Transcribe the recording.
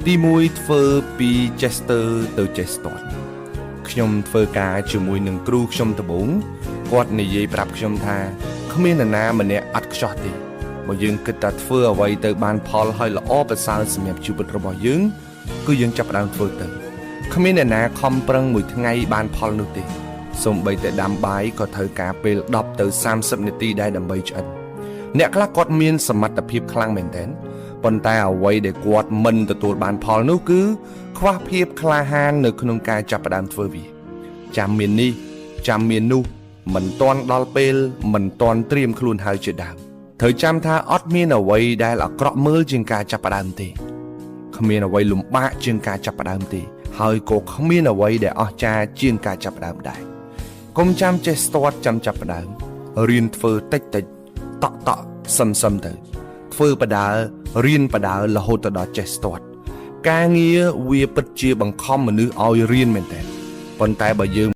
ទីមួយធ្វើពី Chester ទៅ Chester ខ្ញុំធ្វើការជាមួយនឹងគ្រូខ្ញុំដំបូងគាត់និយាយប្រាប់ខ្ញុំថាគ្មាននរណាម្នាក់អត់ខ្ចោះទេបើយើងគិតតែធ្វើអ្វីទៅបានផលហើយល្អប្រសើរសម្រាប់ជីវិតរបស់យើងគឺយើងចាប់ផ្ដើមធ្វើទៅគ្មានអ្នកណាខំប្រឹងមួយថ្ងៃបានផលនោះទេសូម្បីតែដាំបាយក៏ត្រូវការពេល10ទៅ30នាទីដែរដើម្បីឆ្អិនអ្នកខ្លះគាត់មានសមត្ថភាពខ្លាំងមែនទែនប៉ុន្តែអ្វីដែលគាត់មិនទទួលបានផលនោះគឺខ្វះភាពក្លាហាននៅក្នុងការចាប់ផ្ដើមធ្វើវាចាំមាននេះចាំមាននោះមិនទាន់ដល់ពេលមិនទាន់ត្រៀមខ្លួនហើយជាដើមត្រូវចាំថាអត់មានអ្វីដែលអាក្រក់មើលជាងការចាប់ផ្ដើមទេគ្មានអ្វីលំបាកជាងការចាប់ផ្ដើមទេហើយក៏គ្មានអ្វីដែលអស្ចារ្យជាងការចាប់ផ្ដើមដែរកុំចាំចេះស្ទាត់ចាំចាប់ផ្ដើមរៀនធ្វើតិចតិចតក់សឹមទៅធ្វើបដារៀនបដារហូតទៅដល់ចេះស្ទាត់ការងារវាពិតជាបង្ខំមនុស្សឲ្យរៀនមែនតើប៉ុន្តែបើយើង